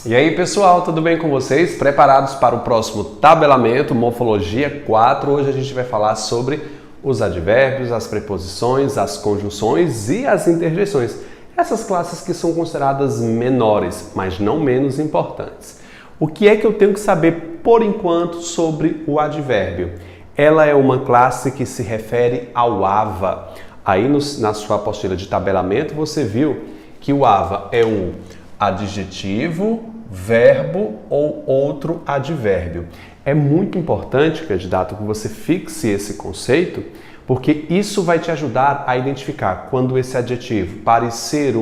E aí pessoal, tudo bem com vocês? Preparados para o próximo tabelamento, Morfologia 4? Hoje a gente vai falar sobre os advérbios, as preposições, as conjunções e as interjeições. Essas classes que são consideradas menores, mas não menos importantes. O que é que eu tenho que saber por enquanto sobre o advérbio? Ela é uma classe que se refere ao ava. Aí na sua apostila de tabelamento você viu que o ava é um adjetivo, verbo ou outro advérbio. É muito importante, candidato, que você fixe esse conceito, porque isso vai te ajudar a identificar quando esse adjetivo parecer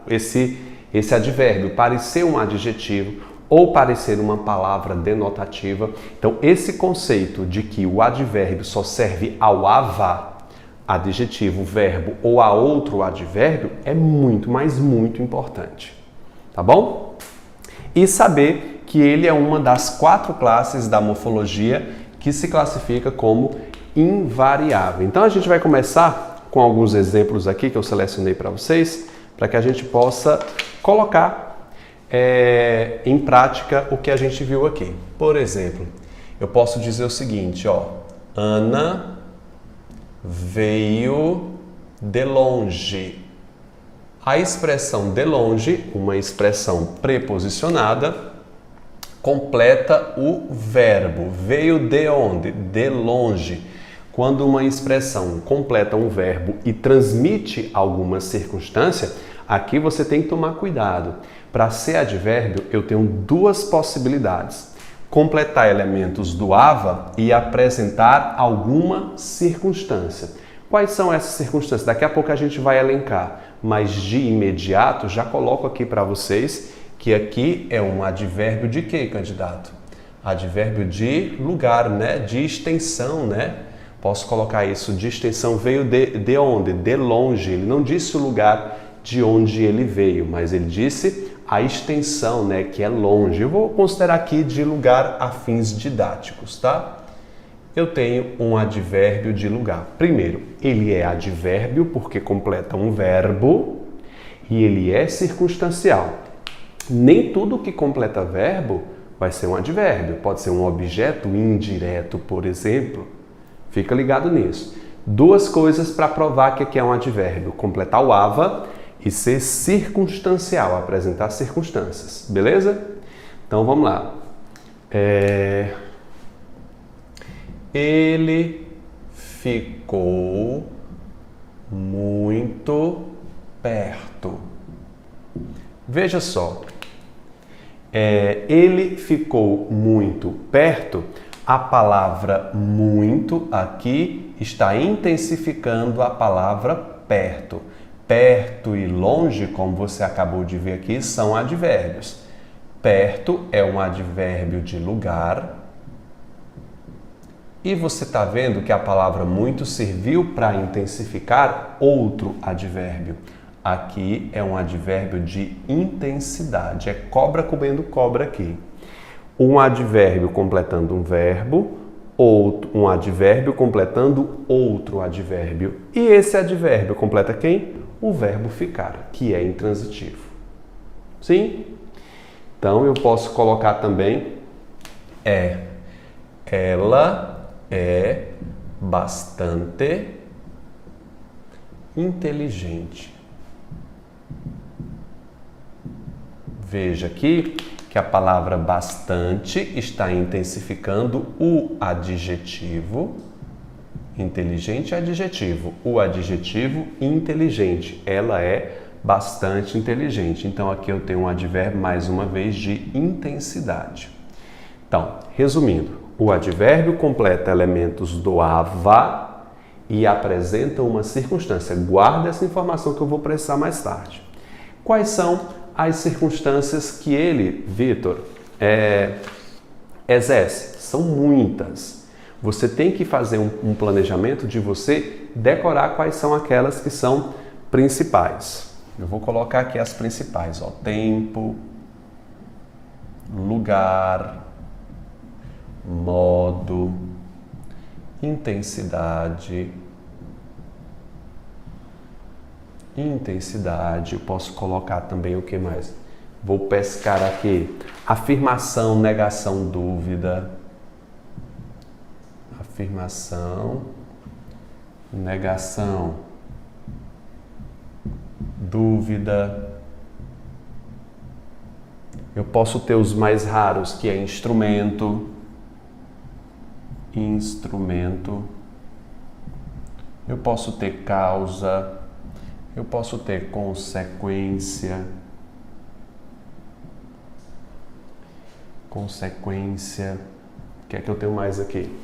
esse advérbio parecer um adjetivo ou parecer uma palavra denotativa. Então, esse conceito de que o advérbio só serve ao ava, adjetivo, verbo ou a outro advérbio é muito, mas muito importante. Tá bom? E saber que ele é uma das 4 classes da morfologia que se classifica como invariável. Então a gente vai começar com alguns exemplos aqui que eu selecionei para vocês, para que a gente possa colocar em prática o que a gente viu aqui. Por exemplo, eu posso dizer o seguinte, ó, Ana veio de longe. A expressão de longe, uma expressão preposicionada, completa o verbo. Veio de onde? De longe. Quando uma expressão completa um verbo e transmite alguma circunstância, aqui você tem que tomar cuidado. Para ser advérbio, eu tenho 2 possibilidades. Completar elementos do ava e apresentar alguma circunstância. Quais são essas circunstâncias? Daqui a pouco a gente vai elencar, mas de imediato já coloco aqui para vocês que aqui é um advérbio de quê, candidato? Advérbio de lugar, né? De extensão, né? Posso colocar isso de extensão, veio de onde? De longe. Ele não disse o lugar de onde ele veio, mas ele disse a extensão, né? Que é longe. Eu vou considerar aqui de lugar a fins didáticos, tá? Eu tenho um advérbio de lugar. Primeiro, ele é advérbio porque completa um verbo e ele é circunstancial. Nem tudo que completa verbo vai ser um advérbio. Pode ser um objeto indireto, por exemplo. Fica ligado nisso. 2 coisas para provar que aqui é um advérbio. Completar o ava e ser circunstancial, apresentar circunstâncias. Beleza? Então, vamos lá. Ele ficou muito perto. Veja só, ele ficou muito perto. A palavra muito aqui está intensificando a palavra perto. Perto e longe, como você acabou de ver aqui, são advérbios. Perto é um advérbio de lugar. E você está vendo que a palavra muito serviu para intensificar outro advérbio. Aqui é um advérbio de intensidade. É cobra comendo cobra aqui. Um advérbio completando um verbo, um advérbio completando outro advérbio. E esse advérbio completa quem? O verbo ficar, que é intransitivo. Sim? Então eu posso colocar também ela é bastante inteligente. Veja aqui que a palavra bastante está intensificando o adjetivo. Inteligente é adjetivo. O adjetivo inteligente. Ela é bastante inteligente. Então aqui eu tenho um advérbio, mais uma vez, de intensidade. Então, resumindo, o advérbio completa elementos do ava e apresenta uma circunstância. Guarda essa informação que eu vou precisar mais tarde. Quais são as circunstâncias que ele, Vitor, exerce? São muitas. Você tem que fazer um planejamento de você decorar quais são aquelas que são principais. Eu vou colocar aqui as principais, ó. Tempo, lugar, modo, intensidade, eu posso colocar também o que mais? Vou pescar aqui. Afirmação, negação, dúvida. Afirmação, negação, dúvida. Eu posso ter os mais raros, que é instrumento, instrumento. Eu posso ter causa, eu posso ter consequência, consequência. O que é que eu tenho mais aqui?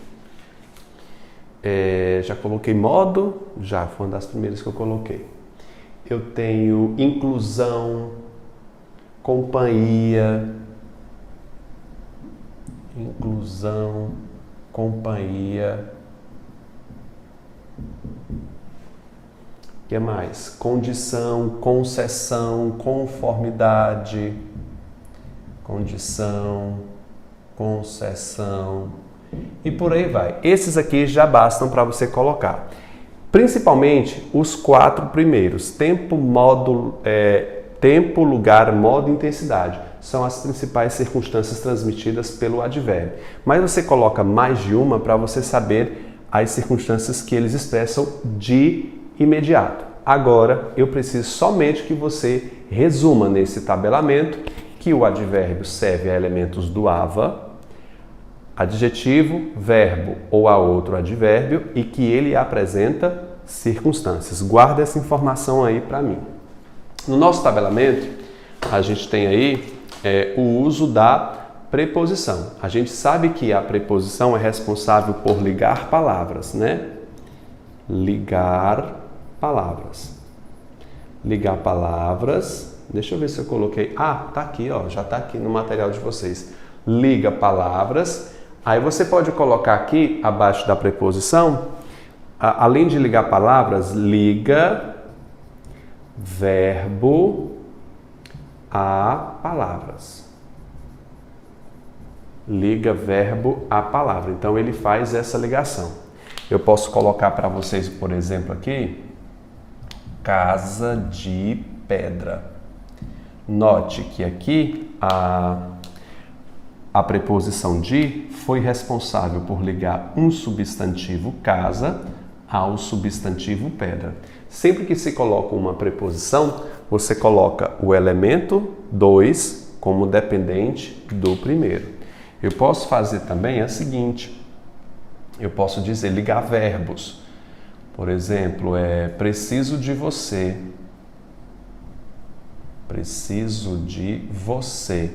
Já coloquei modo, já foi uma das primeiras que eu coloquei. Eu tenho inclusão, companhia, inclusão, companhia. O que mais? Condição, concessão, conformidade, condição, concessão e por aí vai. Esses aqui já bastam para você colocar. Principalmente os 4 primeiros, tempo, tempo, lugar, modo e intensidade. São as principais circunstâncias transmitidas pelo advérbio. Mas você coloca mais de uma para você saber as circunstâncias que eles expressam de imediato. Agora, eu preciso somente que você resuma nesse tabelamento que o advérbio serve a elementos do ava, adjetivo, verbo ou a outro advérbio e que ele apresenta circunstâncias. Guarda essa informação aí para mim. No nosso tabelamento, a gente tem aí o uso da preposição. A gente sabe que a preposição é responsável por ligar palavras, né? Ligar palavras. Ligar palavras. Deixa eu ver se eu coloquei. Ah, tá aqui, ó, já tá aqui no material de vocês. Liga palavras. Aí você pode colocar aqui abaixo da preposição, além de ligar palavras, liga verbo a palavras. Liga verbo a palavra. Então ele faz essa ligação. Eu posso colocar para vocês, por exemplo, aqui, casa de pedra. Note que aqui a preposição de foi responsável por ligar um substantivo casa ao substantivo pedra. Sempre que se coloca uma preposição, você coloca o elemento 2 como dependente do primeiro. Eu posso fazer também a seguinte, eu posso dizer ligar verbos. Por exemplo, preciso de você. Preciso de você.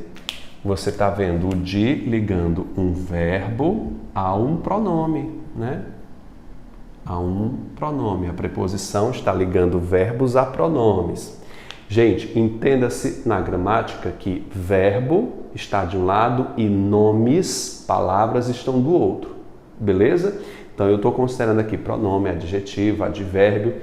Você está vendo o de ligando um verbo a um pronome, né? A um pronome. A preposição está ligando verbos a pronomes. Gente, entenda-se na gramática que verbo está de um lado e nomes, palavras, estão do outro. Beleza? Então eu estou considerando aqui pronome, adjetivo, advérbio,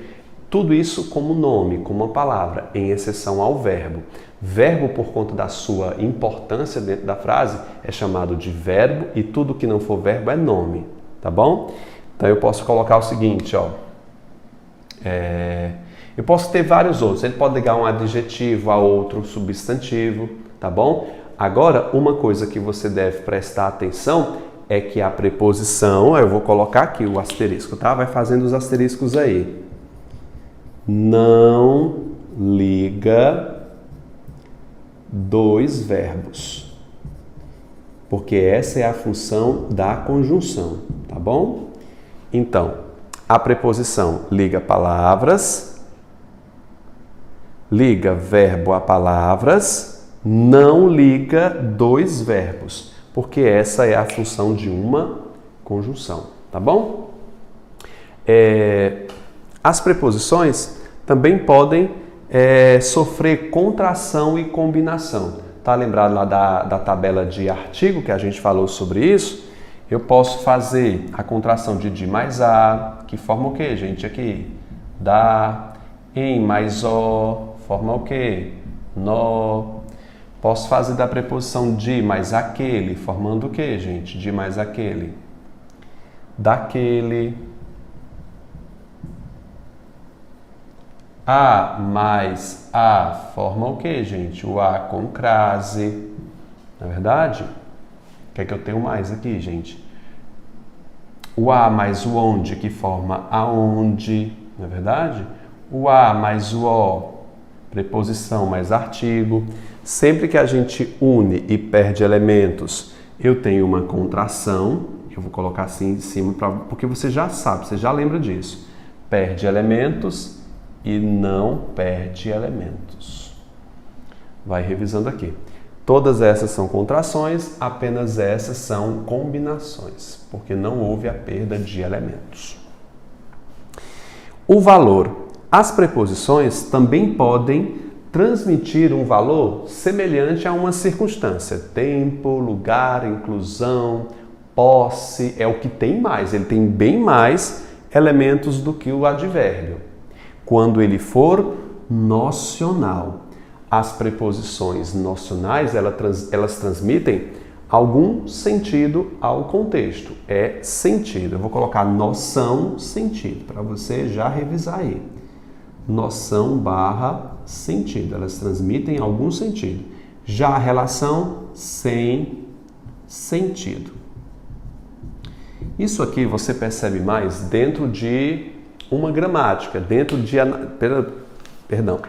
tudo isso como nome, como uma palavra, em exceção ao verbo. Verbo, por conta da sua importância dentro da frase, é chamado de verbo e tudo que não for verbo é nome, tá bom? Então eu posso colocar o seguinte, ó. Eu posso ter vários outros. Ele pode ligar um adjetivo a outro substantivo, tá bom? Agora, uma coisa que você deve prestar atenção é que a preposição, eu vou colocar aqui o asterisco, tá? Vai fazendo os asteriscos aí. Não liga dois verbos, porque essa é a função da conjunção, tá bom? Então, a preposição liga palavras, liga verbo a palavras, não liga dois verbos, porque essa é a função de uma conjunção, tá bom? As preposições também podem sofrer contração e combinação. Tá lembrado lá da tabela de artigo que a gente falou sobre isso? Eu posso fazer a contração de mais a, que forma o que, gente? Aqui, da, em mais o, forma o que? No. Posso fazer da preposição de mais aquele, formando o que, gente? De mais aquele. Daquele. A mais A forma o quê, gente? O A com crase. Na verdade, o que é que eu tenho mais aqui, gente? O A mais o onde, que forma aonde. Na verdade, o A mais o O, preposição mais artigo. Sempre que a gente une e perde elementos, eu tenho uma contração. Eu vou colocar assim em cima, porque você já sabe, você já lembra disso. Perde elementos e não perde elementos. Vai revisando aqui. Todas essas são contrações, apenas essas são combinações, porque não houve a perda de elementos. O valor. As preposições também podem transmitir um valor semelhante a uma circunstância. Tempo, lugar, inclusão, posse, é o que tem mais. Ele tem bem mais elementos do que o advérbio. Quando ele for nocional. As preposições nocionais, elas transmitem algum sentido ao contexto. É sentido. Eu vou colocar noção, sentido, para você já revisar aí. Noção barra sentido. Elas transmitem algum sentido. Já a relação, sem sentido. Isso aqui você percebe mais dentro de uma gramática, dentro de... Perdão.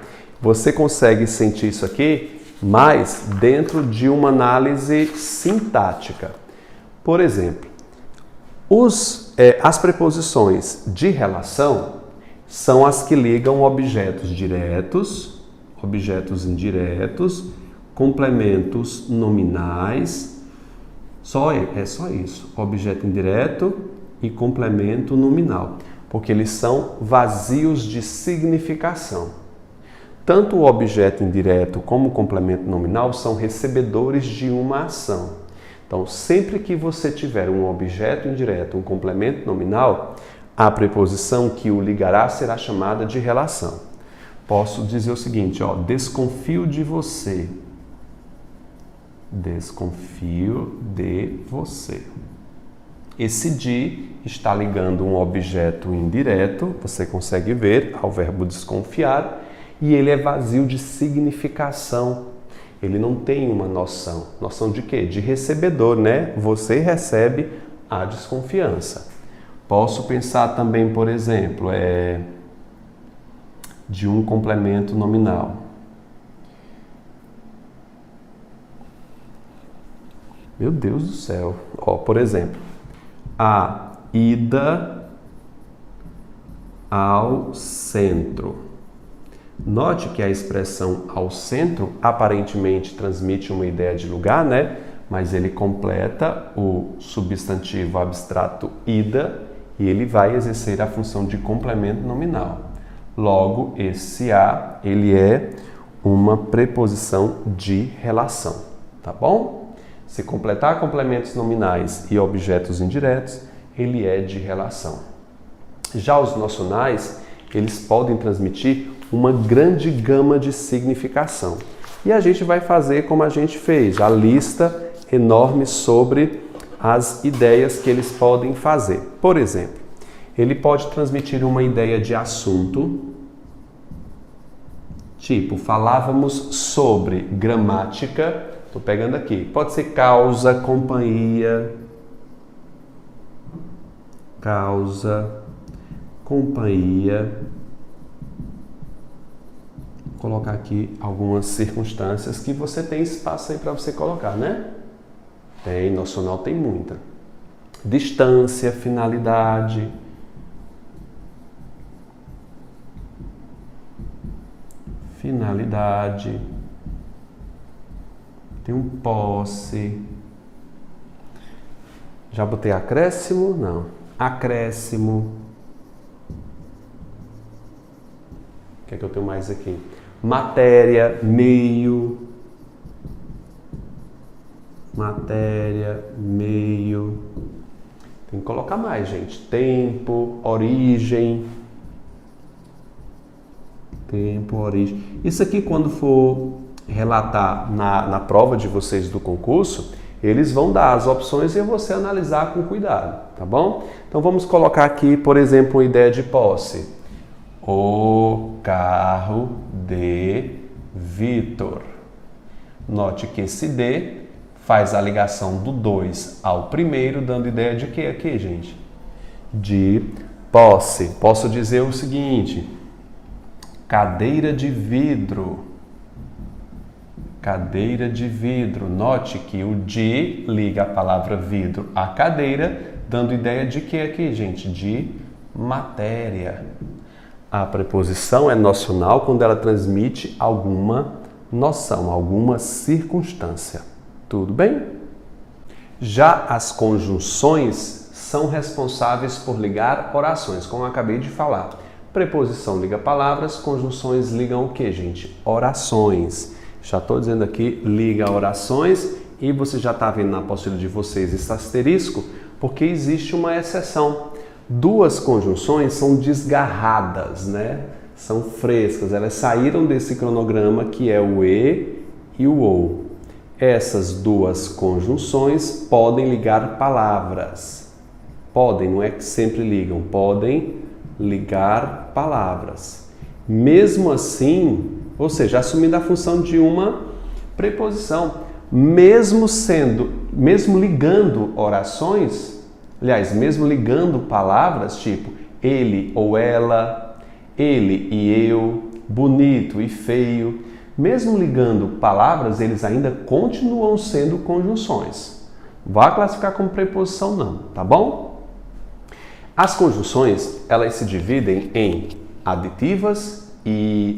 Você consegue sentir isso aqui mais dentro de uma análise sintática. Por exemplo, as preposições de relação são as que ligam objetos diretos, objetos indiretos, complementos nominais. É só isso, objeto indireto e complemento nominal, porque eles são vazios de significação. Tanto o objeto indireto como o complemento nominal são recebedores de uma ação. Então, sempre que você tiver um objeto indireto, um complemento nominal, a preposição que o ligará será chamada de relação. Posso dizer o seguinte, ó, desconfio de você. Desconfio de você. Esse de está ligando um objeto indireto, você consegue ver, ao verbo desconfiar, e ele é vazio de significação. Ele não tem uma noção. Noção de quê? De recebedor, né? Você recebe a desconfiança. Posso pensar também, por exemplo, de um complemento nominal. Meu Deus do céu. Ó, por exemplo, a ida ao centro. Note que a expressão ao centro aparentemente transmite uma ideia de lugar, né? Mas ele completa o substantivo abstrato ida e ele vai exercer a função de complemento nominal. Logo, esse a, ele é uma preposição de relação, tá bom? Se completar complementos nominais e objetos indiretos, ele é de relação. Já os nocionais, eles podem transmitir uma grande gama de significação. E a gente vai fazer como a gente fez, a lista enorme sobre as ideias que eles podem fazer. Por exemplo, ele pode transmitir uma ideia de assunto, tipo, falávamos sobre gramática, estou pegando aqui, pode ser causa, companhia, Vou colocar aqui algumas circunstâncias que você tem espaço aí para você colocar, né? Tem, nocional tem muita. Distância, finalidade. Tem um posse. Já botei acréscimo? Não. Acréscimo. O que é que eu tenho mais aqui? Matéria, meio. Tem que colocar mais, gente. Tempo, origem. Isso aqui, quando for relatar na prova de vocês do concurso, eles vão dar as opções e você analisar com cuidado, tá bom? Então vamos colocar aqui, por exemplo, uma ideia de posse. O carro de Vitor. Note que esse de faz a ligação do 2 ao primeiro, dando ideia de quê aqui, gente? De posse. Posso dizer o seguinte: cadeira de vidro. Cadeira de vidro. Note que o de liga a palavra vidro à cadeira, dando ideia de quê aqui, gente? De matéria. A preposição é nocional quando ela transmite alguma noção, alguma circunstância. Tudo bem? Já as conjunções são responsáveis por ligar orações, como eu acabei de falar. Preposição liga palavras, conjunções ligam o que, gente? Orações. Já estou dizendo aqui, liga orações, e você já está vendo na apostila de vocês esse asterisco, porque existe uma exceção. Duas conjunções são desgarradas, né? São frescas, elas saíram desse cronograma que é o e e o ou. Essas duas conjunções podem ligar palavras. Podem, não é que sempre ligam, podem ligar palavras. Mesmo assim, ou seja, assumindo a função de uma preposição, mesmo ligando orações, aliás, mesmo ligando palavras, tipo ele ou ela, ele e eu, bonito e feio, mesmo ligando palavras, eles ainda continuam sendo conjunções. Vá classificar como preposição não, tá bom? As conjunções, elas se dividem em aditivas em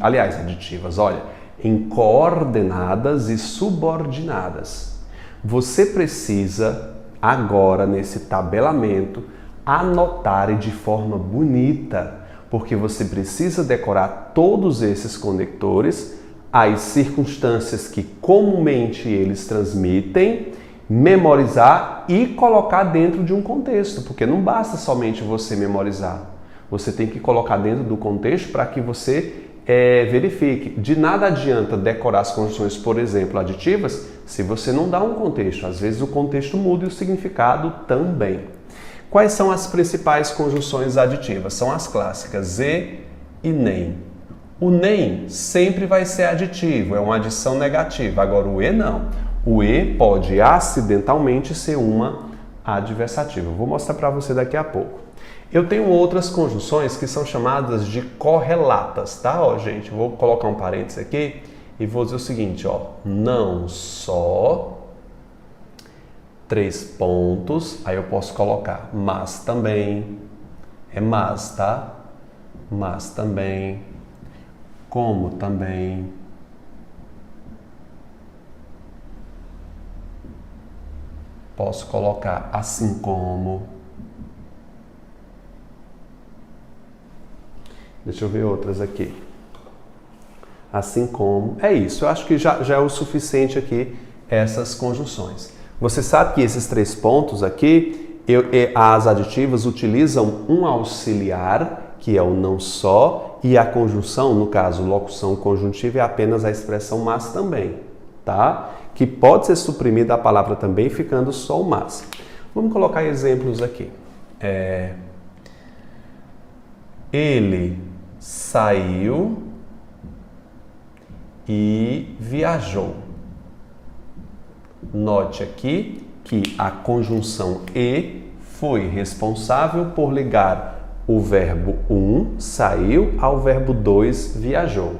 coordenadas e subordinadas. Você precisa, agora, nesse tabelamento, anotar de forma bonita, porque você precisa decorar todos esses conectores, as circunstâncias que comumente eles transmitem, memorizar e colocar dentro de um contexto, porque não basta somente você memorizar. Você tem que colocar dentro do contexto para que você verifique. De nada adianta decorar as conjunções, por exemplo, aditivas, se você não dá um contexto. Às vezes o contexto muda e o significado também. Quais são as principais conjunções aditivas? São as clássicas e nem. O nem sempre vai ser aditivo, é uma adição negativa. Agora o e não. O e pode acidentalmente ser uma adversativa. Eu vou mostrar para você daqui a pouco. Eu tenho outras conjunções que são chamadas de correlatas, tá? Ó, gente, vou colocar um parênteses aqui e vou dizer o seguinte, ó. Não só... 3 pontos, aí eu posso colocar mas também, é mas, tá? Mas também, como também, posso colocar assim como, deixa eu ver outras aqui, assim como, é isso, eu acho que já é o suficiente aqui essas conjunções. Você sabe que esses 3 pontos aqui, as aditivas utilizam um auxiliar, que é o não só, e a conjunção, no caso, locução conjuntiva, é apenas a expressão mas também, tá? Que pode ser suprimida a palavra também, ficando só o mas. Vamos colocar exemplos aqui. Ele saiu e viajou. Note aqui que a conjunção e foi responsável por ligar o verbo saiu, ao verbo 2, viajou.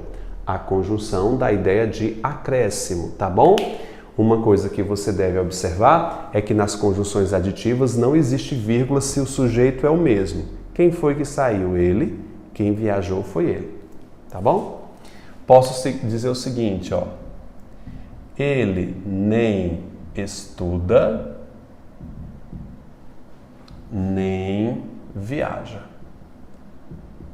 A conjunção dá a ideia de acréscimo, tá bom? Uma coisa que você deve observar é que nas conjunções aditivas não existe vírgula se o sujeito é o mesmo. Quem foi que saiu? Ele. Quem viajou foi ele. Tá bom? Posso dizer o seguinte, ó. Ele nem estuda, nem viaja.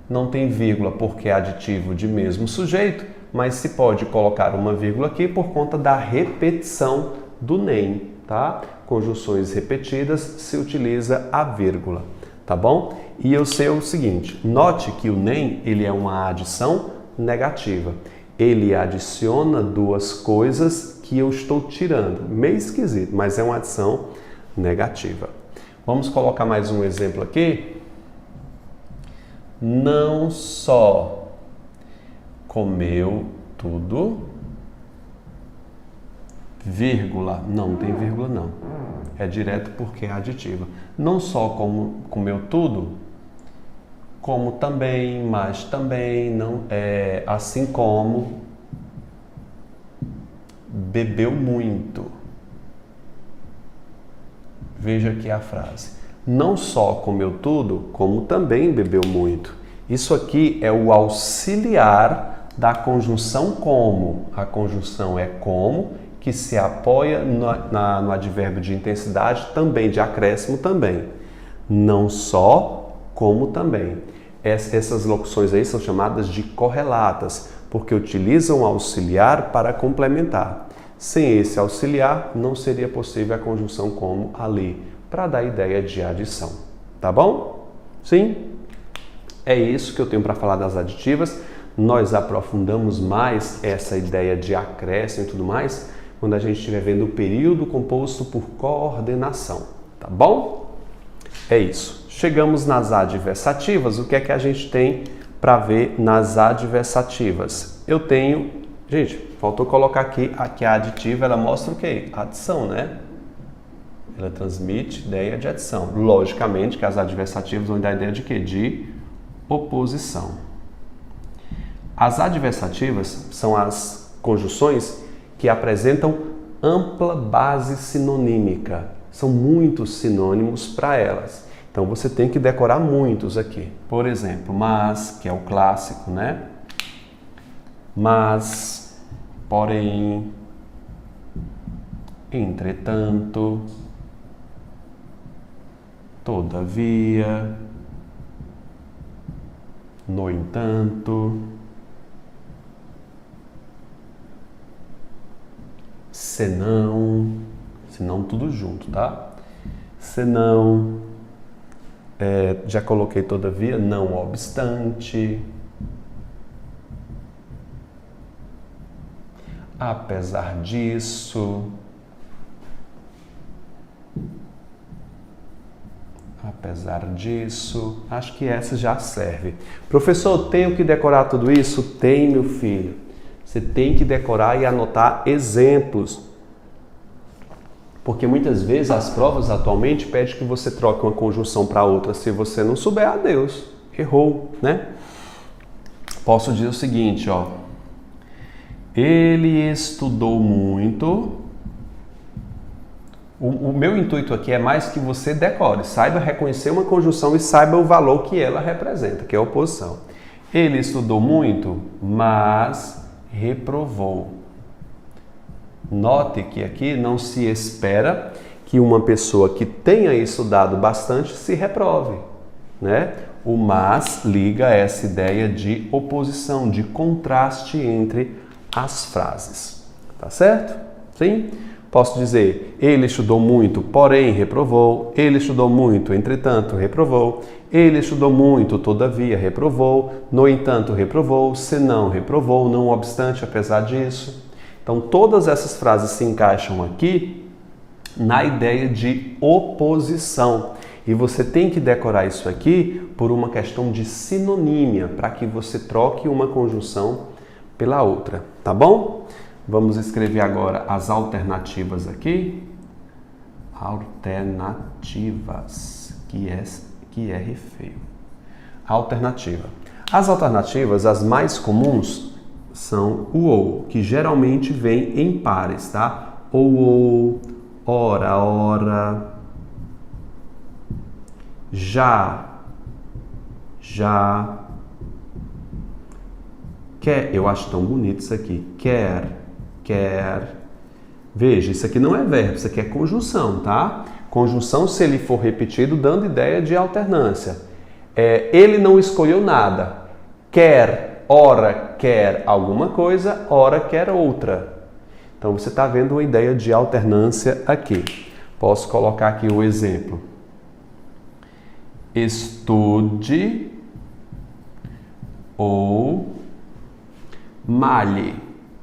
Não tem vírgula porque é aditivo de mesmo sujeito, mas se pode colocar uma vírgula aqui por conta da repetição do nem, tá? Conjunções repetidas se utiliza a vírgula, tá bom? E eu sei o seguinte, note que o nem, ele é uma adição negativa. Ele adiciona 2 coisas que eu estou tirando. Meio esquisito, mas é uma adição negativa. Vamos colocar mais um exemplo aqui. não só comeu tudo, vírgula, não tem vírgula não, é direto porque é aditiva. Não só comeu tudo, como também, mas também, não, assim como bebeu muito. Veja aqui a frase. Não só comeu tudo, como também bebeu muito. Isso aqui é o auxiliar da conjunção como. A conjunção é como, que se apoia no advérbio de intensidade, também, de acréscimo também. Não só, como também. Essas locuções aí são chamadas de correlatas, porque utilizam o auxiliar para complementar. Sem esse auxiliar, não seria possível a conjunção como ali, para dar a ideia de adição. Tá bom? Sim? É isso que eu tenho para falar das aditivas. Nós aprofundamos mais essa ideia de acréscimo e tudo mais quando a gente estiver vendo o período composto por coordenação. Tá bom? É isso. Chegamos nas adversativas. O que é que a gente tem para ver nas adversativas? Eu tenho... Gente, faltou colocar aqui que a aditiva, ela mostra o quê? Adição, né? Ela transmite ideia de adição. Logicamente que as adversativas vão dar a ideia de quê? De oposição. As adversativas são as conjunções que apresentam ampla base sinonímica. São muitos sinônimos para elas. Então você tem que decorar muitos aqui. Por exemplo, mas, que é o clássico, né? Mas, porém, entretanto, todavia, no entanto, senão tudo junto, tá? Senão, já coloquei todavia, não obstante, apesar disso, acho que essa já serve. Professor, tenho que decorar tudo isso? Tem, meu filho. Você tem que decorar e anotar exemplos. Porque muitas vezes as provas atualmente pedem que você troque uma conjunção para outra. Se você não souber, adeus, errou, né? Posso dizer o seguinte, ó. Ele estudou muito. O meu intuito aqui é mais que você decore, saiba reconhecer uma conjunção e saiba o valor que ela representa, que é a oposição. Ele estudou muito, mas reprovou. Note que aqui não se espera que uma pessoa que tenha estudado bastante se reprove, né? O mas liga essa ideia de oposição, de contraste entre as frases. Tá certo? Sim? Posso dizer, ele estudou muito, porém reprovou. Ele estudou muito, entretanto reprovou. Ele estudou muito, todavia reprovou. No entanto reprovou. Senão reprovou, não obstante, apesar disso. Então, todas essas frases se encaixam aqui na ideia de oposição. E você tem que decorar isso aqui por uma questão de sinonímia, para que você troque uma conjunção pela outra, tá bom? Vamos escrever agora as alternativas aqui. Alternativas, que é feio. Alternativa. As alternativas, as mais comuns, são o ou, que geralmente vem em pares, tá? Ou, ora, já, quer, eu acho tão bonito isso aqui, quer. Veja, isso aqui não é verbo, isso aqui é conjunção, tá? Conjunção, se ele for repetido, dando ideia de alternância. Ele não escolheu nada. Quer, ora quer alguma coisa, ora quer outra. Então, você está vendo uma ideia de alternância aqui. Posso colocar aqui o exemplo. Estude ou malhe.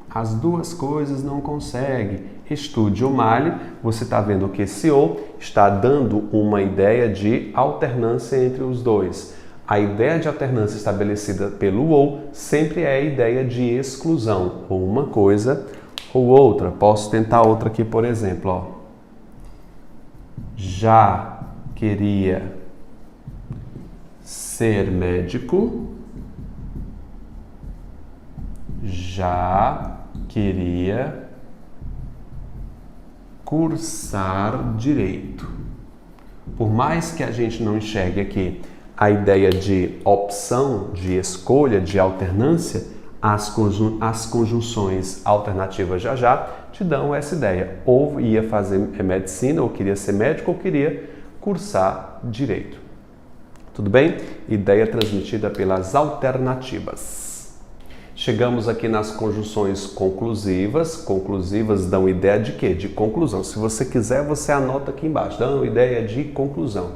As duas coisas não consegue. Estude ou malhe, você está vendo que esse ou está dando uma ideia de alternância entre os dois. A ideia de alternância estabelecida pelo ou sempre é a ideia de exclusão, ou uma coisa ou outra. Posso tentar outra aqui, por exemplo, ó. Já queria ser médico, já queria cursar direito. Por mais que a gente não enxergue aqui a ideia de opção, de escolha, de alternância, as conjunções alternativas já te dão essa ideia. Ou ia fazer medicina, ou queria ser médico, ou queria cursar direito. Tudo bem? Ideia transmitida pelas alternativas. Chegamos aqui nas conjunções conclusivas. Conclusivas dão ideia de quê? De conclusão. Se você quiser, você anota aqui embaixo. Dão ideia de conclusão.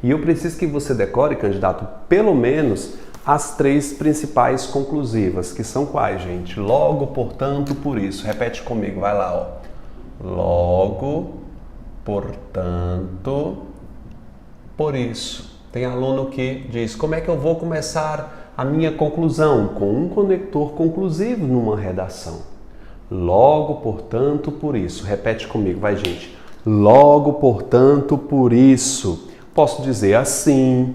E eu preciso que você decore, candidato, pelo menos as 3 principais conclusivas, que são quais, gente? Logo, portanto, por isso. Repete comigo, vai lá, ó. Logo, portanto, por isso. Tem aluno que diz, como é que eu vou começar a minha conclusão? Com um conector conclusivo numa redação. Logo, portanto, por isso. Repete comigo, vai, gente. Logo, portanto, por isso. Posso dizer assim.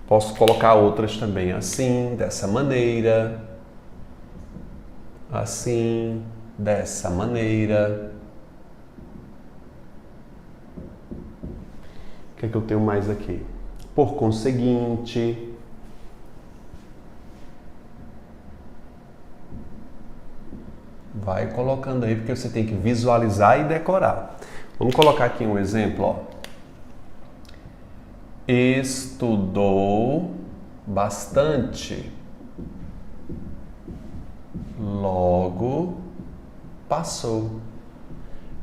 Posso colocar outras também assim, dessa maneira. Assim, dessa maneira. O que é que eu tenho mais aqui? Por conseguinte. Vai colocando aí, porque você tem que visualizar e decorar. Vamos colocar aqui um exemplo, ó. Estudou bastante. Logo, passou.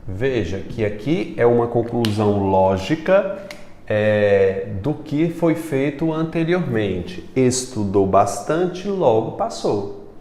Veja que aqui é uma conclusão lógica do que foi feito anteriormente. Estudou bastante, logo passou.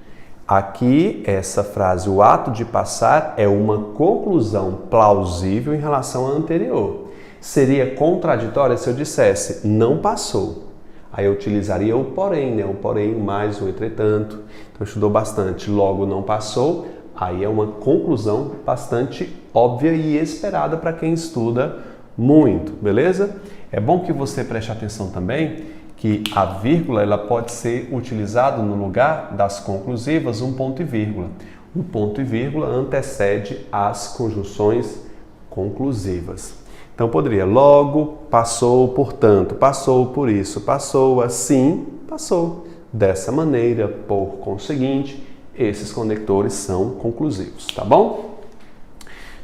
Aqui, essa frase, o ato de passar, é uma conclusão plausível em relação à anterior. Seria contraditória se eu dissesse não passou. Aí eu utilizaria o porém, né? O porém, o mais, o entretanto. Então, estudou bastante, logo não passou. Aí é uma conclusão bastante óbvia e esperada para quem estuda muito, beleza? É bom que você preste atenção também que a vírgula ela pode ser utilizada no lugar das conclusivas, um ponto e vírgula. O ponto e vírgula antecede as conjunções conclusivas. Então poderia logo, passou, portanto, passou por isso, passou assim, passou dessa maneira, por conseguinte. Esses conectores são conclusivos, tá bom?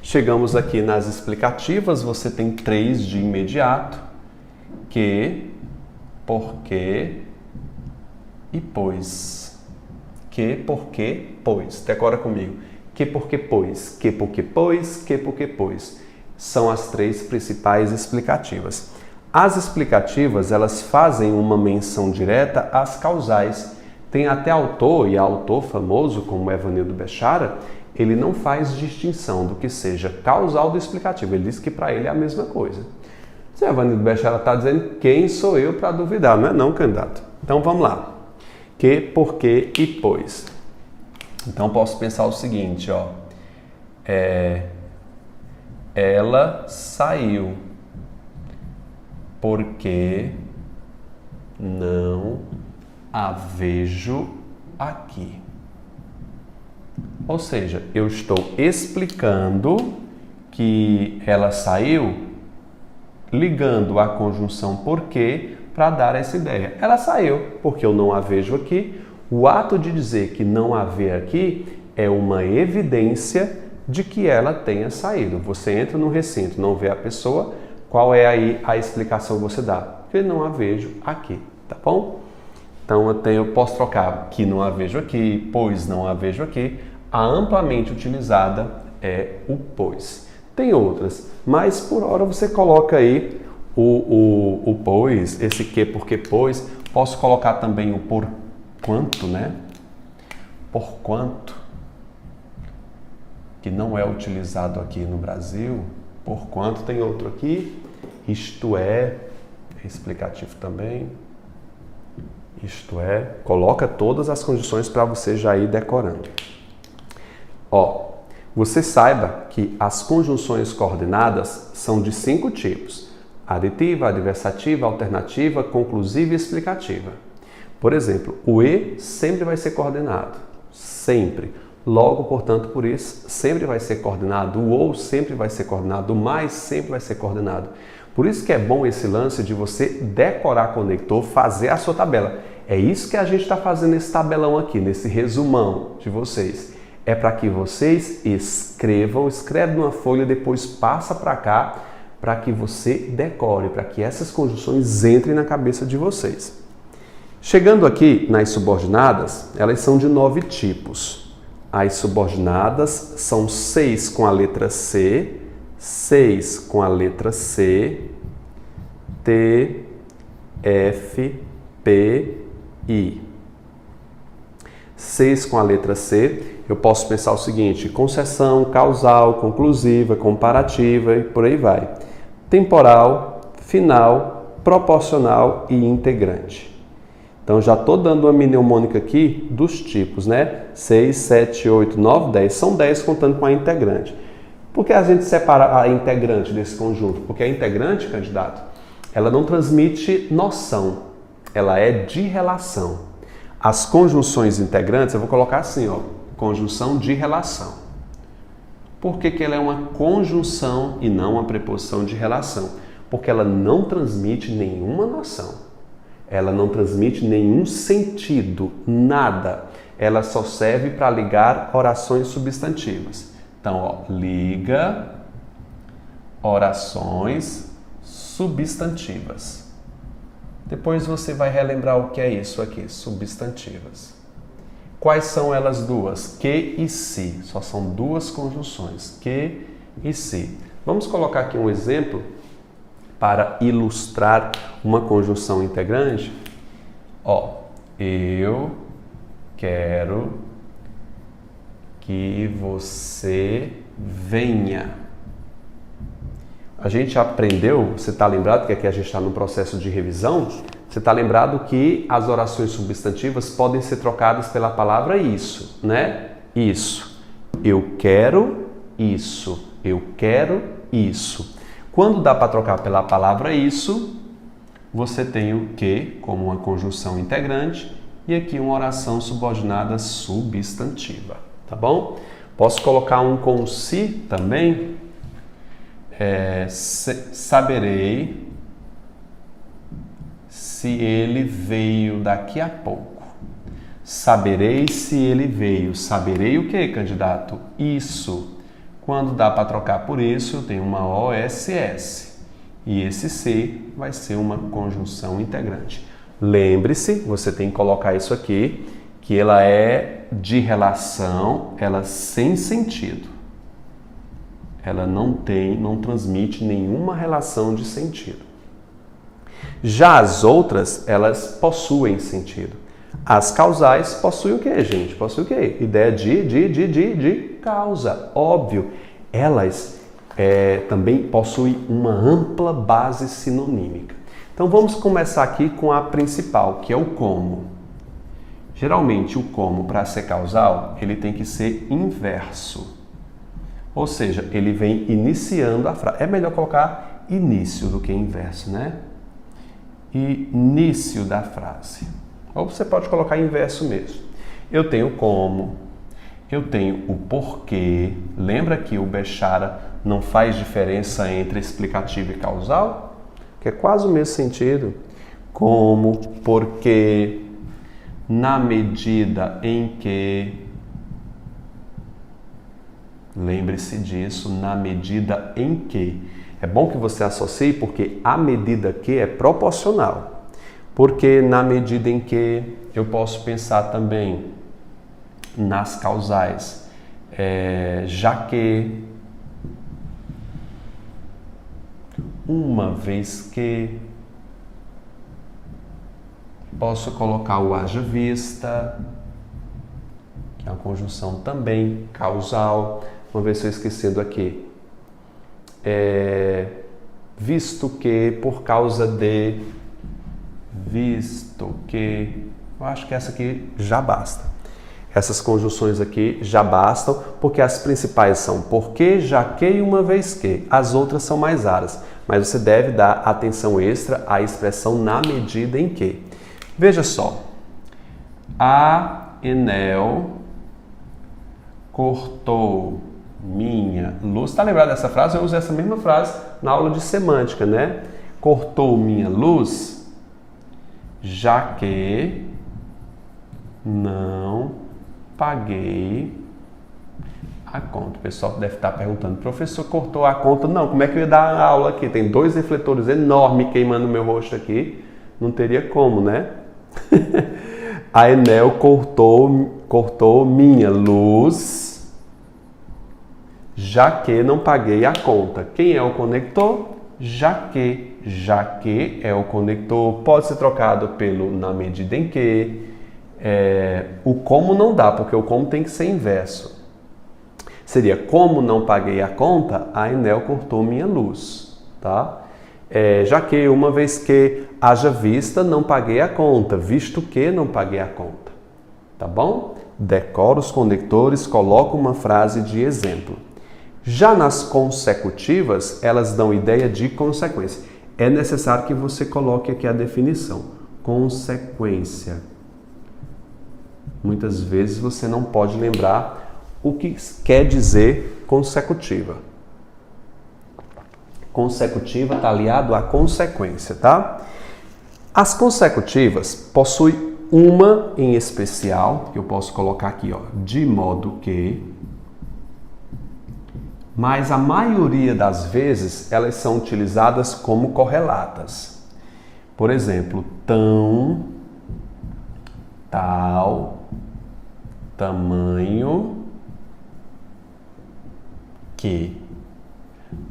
Chegamos aqui nas explicativas, você tem 3 de imediato, que, porque e pois. Que, porque, pois. Decora comigo. Que, porque, pois. Que, porque, pois. Que, porque, pois. São as 3 principais explicativas. As explicativas, elas fazem uma menção direta às causais. Tem até autor, e autor famoso, como Evanildo Bechara, ele não faz distinção do que seja causal do explicativo. Ele diz que para ele é a mesma coisa. Se o Evanildo Bechara está dizendo, quem sou eu para duvidar? Não é não, candidato. Então vamos lá. Que, porque e pois. Então posso pensar o seguinte, ó. Ela saiu porque não a vejo aqui. Ou seja, eu estou explicando que ela saiu ligando a conjunção porque para dar essa ideia. Ela saiu porque eu não a vejo aqui. O ato de dizer que não a vê aqui é uma evidência de que ela tenha saído. Você entra no recinto, não vê a pessoa, qual é aí a explicação que você dá? Que não a vejo aqui, tá bom? Então eu posso trocar que não a vejo aqui, pois não a vejo aqui. A amplamente utilizada é o pois. Tem outras, mas por hora você coloca aí o pois, esse que, porque, pois. Posso colocar também o por quanto, né? Por quanto, que não é utilizado aqui no Brasil. Por quanto tem outro aqui, isto é explicativo também. Isto é, coloca todas as conjunções para você já ir decorando. Ó, você saiba que as conjunções coordenadas são de 5 tipos: aditiva, adversativa, alternativa, conclusiva e explicativa. Por exemplo, o e sempre vai ser coordenado, sempre. Logo, portanto, por isso, sempre vai ser coordenado. O ou sempre vai ser coordenado. O mais sempre vai ser coordenado. Por isso que é bom esse lance de você decorar conector, fazer a sua tabela. É isso que a gente está fazendo nesse tabelão aqui, nesse resumão de vocês. É para que vocês escreve numa folha, depois passa para cá, para que você decore, para que essas conjunções entrem na cabeça de vocês. Chegando aqui nas subordinadas, elas são de 9 tipos. As subordinadas são 6 com a letra C, 6 com a letra C, T, F, P, I. 6 com a letra C, eu posso pensar o seguinte: concessão, causal, conclusiva, comparativa e por aí vai. Temporal, final, proporcional e integrante. Então, já estou dando uma mnemônica aqui dos tipos, né? 6, 7, 8, 9, 10. São 10 contando com a integrante. Por que a gente separa a integrante desse conjunto? Porque a integrante, candidato, ela não transmite noção. Ela é de relação. As conjunções integrantes, eu vou colocar assim, ó. Conjunção de relação. Por que ela é uma conjunção e não uma preposição de relação? Porque ela não transmite nenhuma noção. Ela não transmite nenhum sentido, nada. Ela só serve para ligar orações substantivas. Então, ó, liga orações substantivas. Depois você vai relembrar o que é isso aqui, substantivas. Quais são elas duas? Que e se. Só são 2 conjunções, que e se. Vamos colocar aqui um exemplo para ilustrar uma conjunção integrante. Ó, eu quero que você venha. A gente aprendeu, você está lembrado que aqui a gente está no processo de revisão? Você está lembrado que as orações substantivas podem ser trocadas pela palavra isso, né? Isso. Eu quero isso. Eu quero isso. Quando dá para trocar pela palavra isso, você tem o que como uma conjunção integrante e aqui uma oração subordinada substantiva, tá bom? Posso colocar um com se também? Saberei se ele veio daqui a pouco. Saberei se ele veio. Saberei o que, candidato? Isso. Quando dá para trocar por isso, eu tenho uma OSS. E esse se vai ser uma conjunção integrante. Lembre-se, você tem que colocar isso aqui, que ela é de relação, ela sem sentido. Ela não transmite nenhuma relação de sentido. Já as outras, elas possuem sentido. As causais possuem o quê, gente? Possuem o quê? Ideia de causa, óbvio. Elas também possuem uma ampla base sinonímica. Então vamos começar aqui com a principal, que é o como. Geralmente o como, para ser causal, ele tem que ser inverso. Ou seja, ele vem iniciando a frase. É melhor colocar início do que inverso, né? Início da frase. Ou você pode colocar inverso mesmo. Eu tenho como, eu tenho o porquê. Lembra que o Bechara não faz diferença entre explicativo e causal? Que é quase o mesmo sentido. Como, porquê, na medida em que. Lembre-se disso, na medida em que. É bom que você associe porque a medida que é proporcional. Porque na medida em que eu posso pensar também nas causais, já que, uma vez que, posso colocar o haja vista, que é uma conjunção também causal. Vamos ver se eu esquecendo aqui. Visto que, por causa de, visto que, Eu acho que essa aqui já basta. Essas conjunções aqui já bastam, porque as principais são porque, já que e uma vez que. As outras são mais raras, mas você deve dar atenção extra à expressão na medida em que. Veja só. A Enel cortou minha luz. Está lembrado dessa frase? Eu usei essa mesma frase na aula de semântica, né? Cortou minha luz, já que não paguei a conta. O pessoal deve estar perguntando, professor, cortou a conta? Não, como é que eu ia dar a aula aqui? Tem 2 refletores enormes queimando no meu rosto aqui. Não teria como, né? A Enel cortou minha luz, já que não paguei a conta. Quem é o conector? Já que. Já que é o conector. Pode ser trocado pelo na medida em que. O como não dá, porque o como tem que ser inverso. Seria como não paguei a conta, a Enel cortou minha luz, tá? Já que uma vez que haja vista, não paguei a conta, visto que não paguei a conta, tá bom? Decora os conectores, coloca uma frase de exemplo. Já nas consecutivas, elas dão ideia de consequência. É necessário que você coloque aqui a definição. Consequência. Muitas vezes você não pode lembrar o que quer dizer consecutiva. Consecutiva está aliado à consequência, tá? As consecutivas possuem uma em especial, que eu posso colocar aqui, ó, de modo que, mas a maioria das vezes elas são utilizadas como correlatas. Por exemplo, tão, tal, tamanho, que.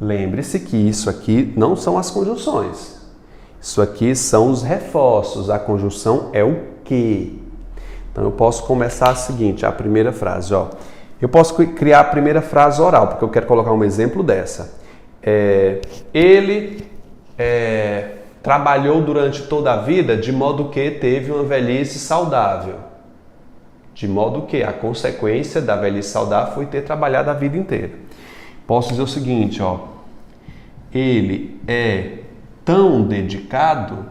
Lembre-se que isso aqui não são as conjunções. Isso aqui são os reforços. A conjunção é o que. Então eu posso começar a seguinte, a primeira frase, ó. Eu posso criar a primeira frase oral, porque eu quero colocar um exemplo dessa. Ele trabalhou durante toda a vida de modo que teve uma velhice saudável. De modo que a consequência da velhice saudável foi ter trabalhado a vida inteira. Posso dizer o seguinte, ó. Ele é tão dedicado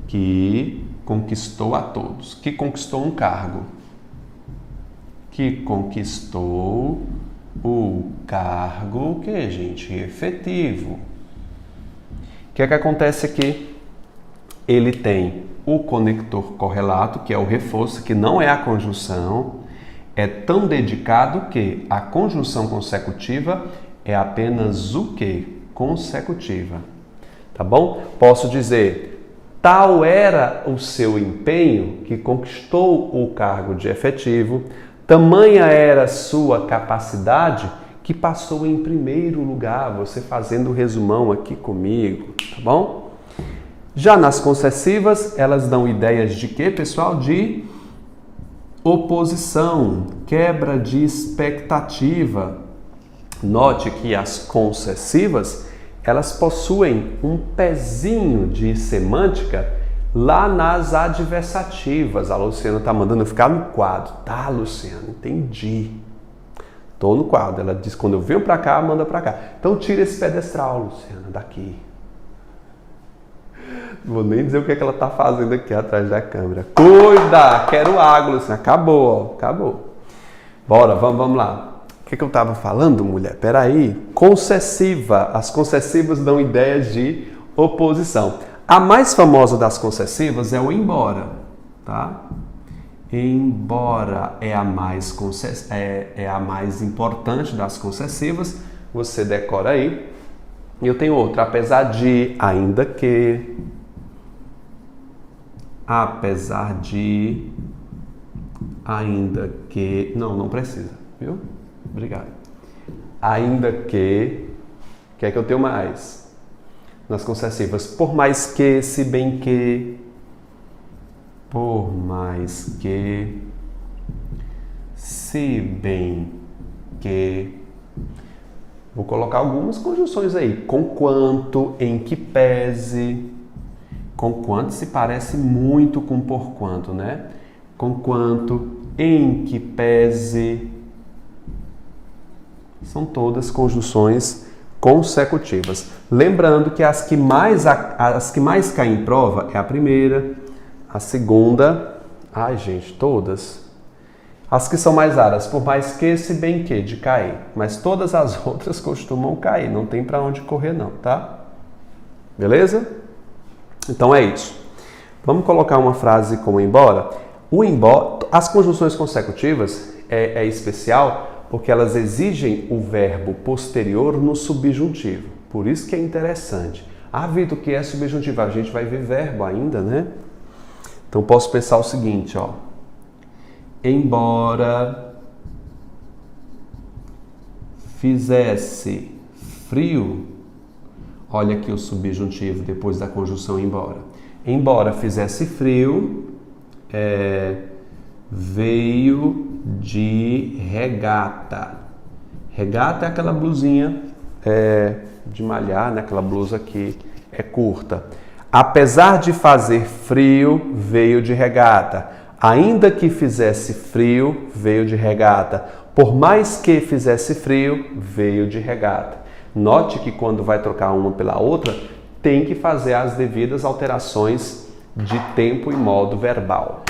que conquistou a todos. Que conquistou um cargo. Que conquistou o cargo, que, gente? Efetivo. O que é que acontece aqui? Ele tem o conector correlato, que é o reforço, que não é a conjunção. É tão dedicado que a conjunção consecutiva é apenas o que? Consecutiva. Tá bom? Posso dizer, tal era o seu empenho que conquistou o cargo de efetivo, tamanha era sua capacidade que passou em primeiro lugar, você fazendo o resumão aqui comigo, tá bom? Já nas concessivas, elas dão ideias de quê, pessoal? De oposição, quebra de expectativa. Note que as concessivas, elas possuem um pezinho de semântica lá nas adversativas. A Luciana está mandando eu ficar no quadro. Tá, Luciana, entendi. Tô no quadro. Ela diz, quando eu venho para cá, manda para cá. Então tira esse pedestral, Luciana, daqui. Não vou nem dizer o que é que ela está fazendo aqui atrás da câmera. Cuida! Quero água, Luciana. Acabou, ó. Acabou. Bora, vamos lá. O que é que eu estava falando, mulher? Peraí. Concessiva. As concessivas dão ideias de oposição. A mais famosa das concessivas é o embora, tá? Embora é a mais importante das concessivas. Você decora aí. E eu tenho outra. Apesar de, ainda que. Apesar de. Ainda que. Não precisa, viu? Obrigado. Ainda que. O que é que eu tenho mais? Nas concessivas. Por mais que, se bem que. Por mais que. Se bem que. Vou colocar algumas conjunções aí. Conquanto, em que pese. Conquanto se parece muito com porquanto, né? Conquanto, em que pese. São todas conjunções consecutivas. Lembrando que as que mais caem em prova é a primeira, a segunda. Ai, gente, todas. As que são mais raras, por mais que, se bem que, de cair. Mas todas as outras costumam cair. Não tem para onde correr, não, tá? Beleza? Então é isso. Vamos colocar uma frase como embora. O embora, as conjunções consecutivas é especial porque elas exigem o verbo posterior no subjuntivo. Por isso que é interessante. Ah, Vitor, o que é subjuntivo? A gente vai ver verbo ainda, né? Então posso pensar o seguinte, ó. Embora fizesse frio, olha aqui o subjuntivo depois da conjunção embora. Embora fizesse frio, veio de regata. Regata é aquela blusinha de malhar, né? Aquela blusa que é curta. Apesar de fazer frio, veio de regata. Ainda que fizesse frio, veio de regata. Por mais que fizesse frio, veio de regata. Note que quando vai trocar uma pela outra, tem que fazer as devidas alterações de tempo e modo verbal.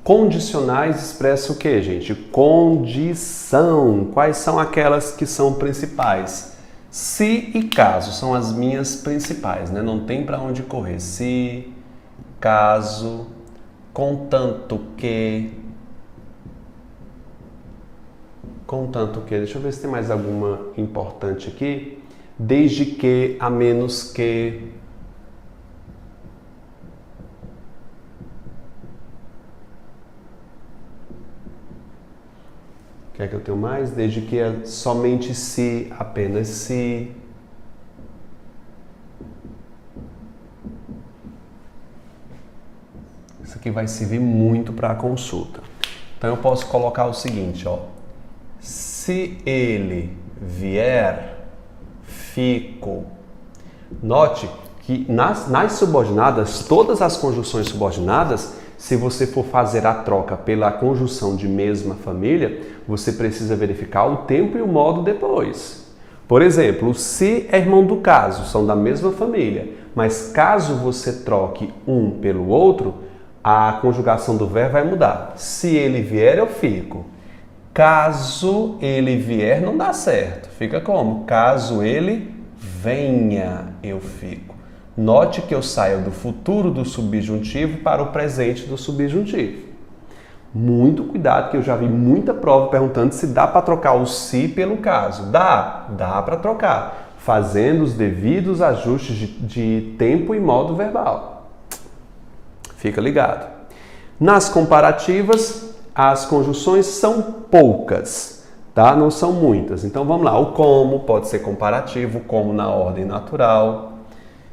Condicionais expressam o que, gente? Condição. Quais são aquelas que são principais? Se e caso são as minhas principais, né? Não tem para onde correr. Se, caso, contanto que. Contanto que. Deixa eu ver se tem mais alguma importante aqui. Desde que, a menos que. O que é que eu tenho mais? Desde que é somente se, apenas se. Isso aqui vai servir muito para a consulta. Então eu posso colocar o seguinte, ó. Se ele vier, fico. Note que nas subordinadas, todas as conjunções subordinadas, se você for fazer a troca pela conjunção de mesma família, você precisa verificar o tempo e o modo depois. Por exemplo, o se é irmão do caso, são da mesma família, mas caso você troque um pelo outro, a conjugação do verbo vai mudar. Se ele vier, eu fico. Caso ele vier, não dá certo. Fica como? Caso ele venha, eu fico. Note que eu saio do futuro do subjuntivo para o presente do subjuntivo. Muito cuidado, que eu já vi muita prova perguntando se dá para trocar o se pelo caso. Dá para trocar, fazendo os devidos ajustes de tempo e modo verbal. Fica ligado. Nas comparativas, as conjunções são poucas, tá? Não são muitas. Então vamos lá, o como pode ser comparativo, como na ordem natural.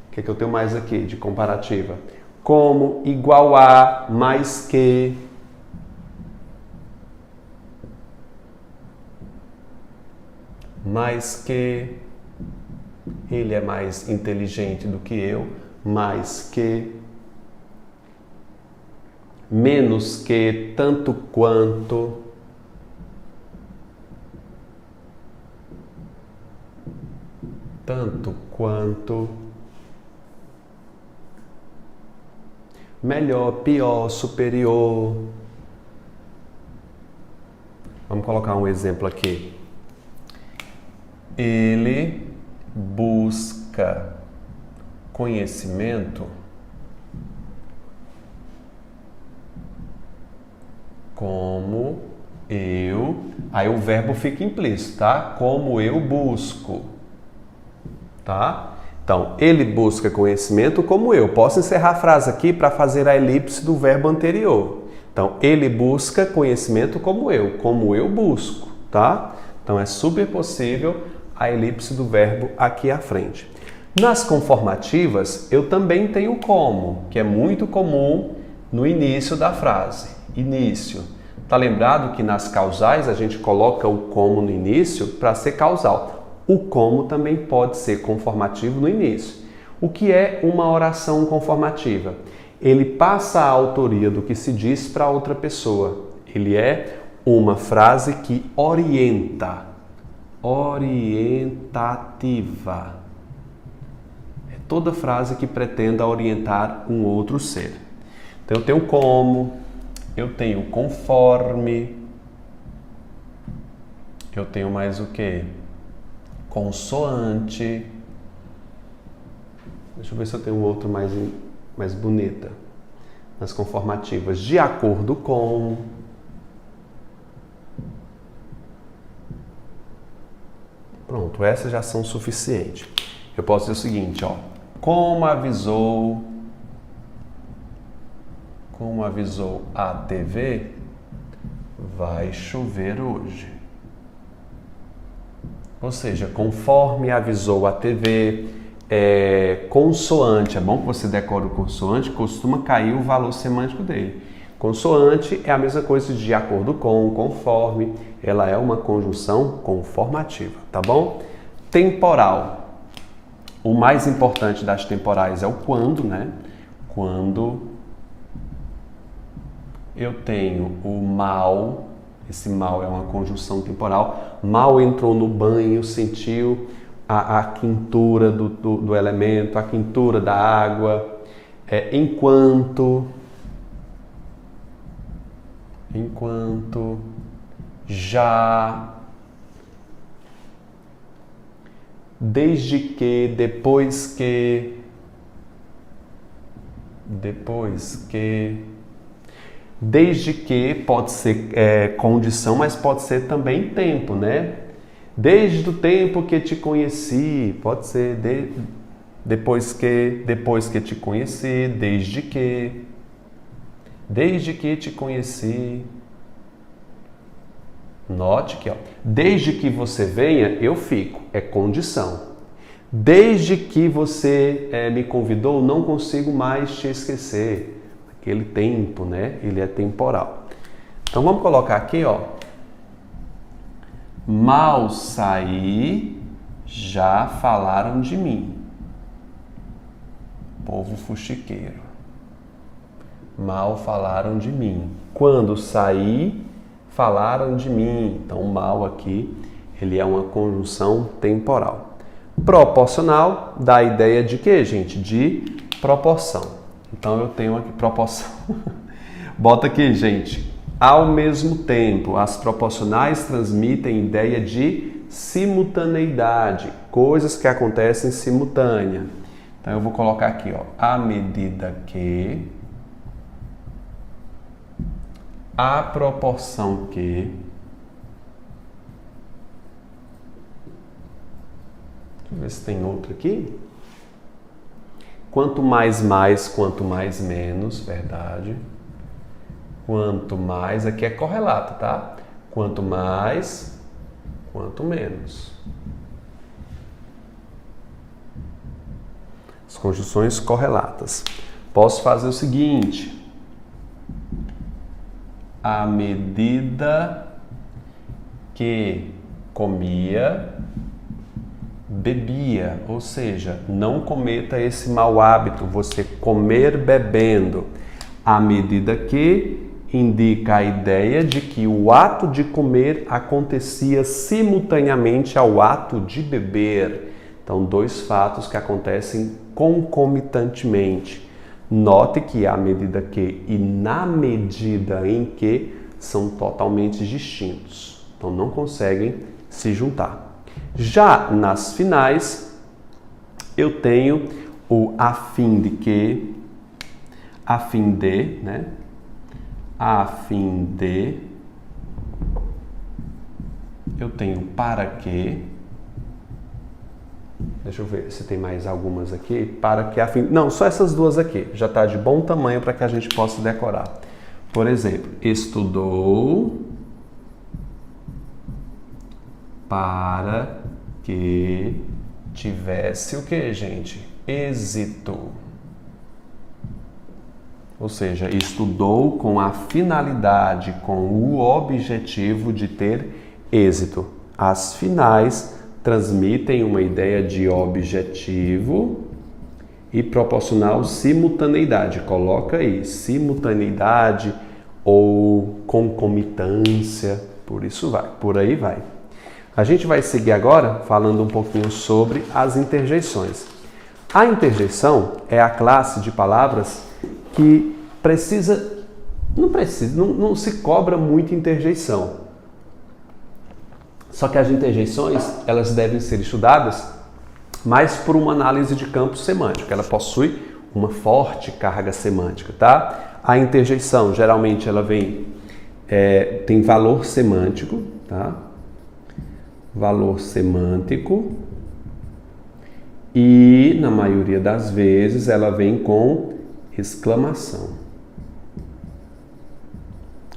O que eu tenho mais aqui de comparativa? Como, igual a, mais que. Mais que. Ele é mais inteligente do que eu. Mais que. Menos que, tanto quanto. Tanto quanto. Melhor, pior, superior. Vamos colocar um exemplo aqui. Ele busca conhecimento como eu. Aí o verbo fica implícito, tá? Como eu busco, tá? Então, ele busca conhecimento como eu. Posso encerrar a frase aqui para fazer a elipse do verbo anterior. Então, ele busca conhecimento como eu busco, tá? Então, é super possível a elipse do verbo aqui à frente. Nas conformativas, eu também tenho como, que é muito comum no início da frase. Início. Tá lembrado que nas causais a gente coloca o como no início para ser causal. O como também pode ser conformativo no início. O que é uma oração conformativa? Ele passa a autoria do que se diz para outra pessoa. Ele é uma frase que orienta, orientativa. É toda frase que pretenda orientar um outro ser. Então eu tenho como, eu tenho conforme, eu tenho mais o que? Consoante. Deixa eu ver se eu tenho um outro mais bonita. Nas conformativas. De acordo com. Pronto, essas já são suficientes. Eu posso dizer o seguinte, ó. Como avisou a TV, vai chover hoje. Ou seja, conforme avisou a TV, consoante, é bom que você decore o consoante, costuma cair o valor semântico dele. Consoante é a mesma coisa de acordo com, conforme, ela é uma conjunção conformativa, tá bom? Temporal. O mais importante das temporais é o quando, né? Quando eu tenho o mal, esse mal é uma conjunção temporal, mal entrou no banho, sentiu a quintura do elemento, a quintura da água, enquanto, já, desde que, depois que, desde que pode ser condição, mas pode ser também tempo, né? Desde o tempo que te conheci, pode ser depois que te conheci, desde que te conheci. Note que, ó, desde que você venha, eu fico, é condição. Desde que você me convidou, não consigo mais te esquecer. Aquele tempo, né? Ele é temporal. Então vamos colocar aqui, ó. Mal saí, já falaram de mim. Povo fuxiqueiro. Mal falaram de mim. Quando saí, falaram de mim. Então, o mal aqui, ele é uma conjunção temporal. Proporcional dá a ideia de quê, gente? De proporção. Então, eu tenho aqui proporção. Bota aqui, gente. Ao mesmo tempo, as proporcionais transmitem ideia de simultaneidade, coisas que acontecem simultânea. Então, eu vou colocar aqui, ó, à medida que, à proporção que, deixa eu ver se tem outro aqui. Quanto mais, quanto mais menos, verdade. Quanto mais, aqui é correlato, tá? Quanto mais, quanto menos. As conjunções correlatas. Posso fazer o seguinte. À medida que comia, bebia. Ou seja, não cometa esse mau hábito, você comer bebendo. À medida que indica a ideia de que o ato de comer acontecia simultaneamente ao ato de beber. Então, dois fatos que acontecem concomitantemente. Note que à medida que e na medida em que são totalmente distintos. Então, não conseguem se juntar. Já nas finais, eu tenho o a fim de que, a fim de, né? A fim de, eu tenho para que, deixa eu ver se tem mais algumas aqui, para que, a fim, não, só essas duas aqui, já está de bom tamanho para que a gente possa decorar. Por exemplo, estudou para que tivesse o que, gente? Êxito. Ou seja, estudou com a finalidade, com o objetivo de ter êxito. As finais transmitem uma ideia de objetivo e proporcional simultaneidade. Coloca aí, simultaneidade ou concomitância, por aí vai. A gente vai seguir agora falando um pouquinho sobre as interjeições. A interjeição é a classe de palavras que não se cobra muita interjeição. Só que as interjeições, elas devem ser estudadas mais por uma análise de campo semântico. Ela possui uma forte carga semântica, tá? A interjeição, geralmente, ela tem valor semântico, tá? Valor semântico. E, na maioria das vezes, ela vem com exclamação.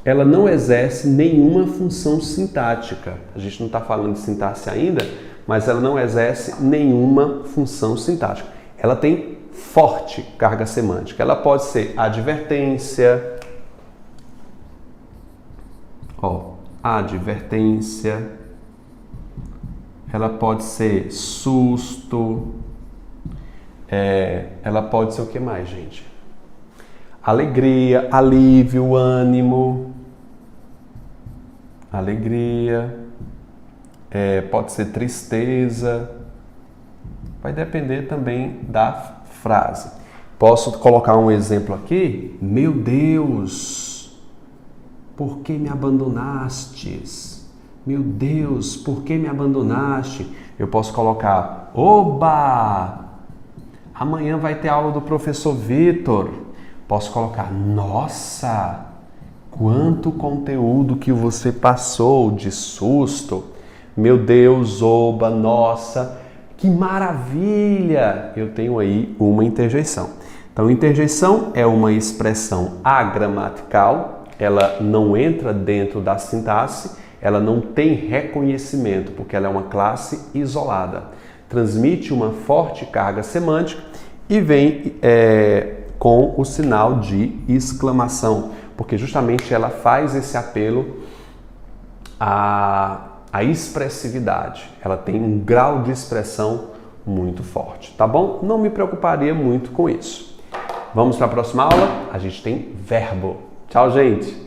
Ela não exerce nenhuma função sintática. A gente não está falando de sintaxe ainda, mas ela não exerce nenhuma função sintática. Ela tem forte carga semântica. Ela pode ser advertência, advertência. Ela pode ser susto. Ela pode ser o que mais, gente? Alegria, alívio, ânimo. Alegria. Pode ser tristeza. Vai depender também da frase. Posso colocar um exemplo aqui? Meu Deus, por que me abandonastes? Meu Deus, por que me abandonaste? Eu posso colocar, oba! Amanhã vai ter aula do professor Vitor. Posso colocar, nossa! Quanto conteúdo que você passou de susto! Meu Deus, oba, nossa! Que maravilha! Eu tenho aí uma interjeição. Então, interjeição é uma expressão agramatical. Ela não entra dentro da sintaxe. Ela não tem reconhecimento, porque ela é uma classe isolada. Transmite uma forte carga semântica e vem com o sinal de exclamação, porque justamente ela faz esse apelo à expressividade. Ela tem um grau de expressão muito forte, tá bom? Não me preocuparia muito com isso. Vamos para a próxima aula? A gente tem verbo. Tchau, gente!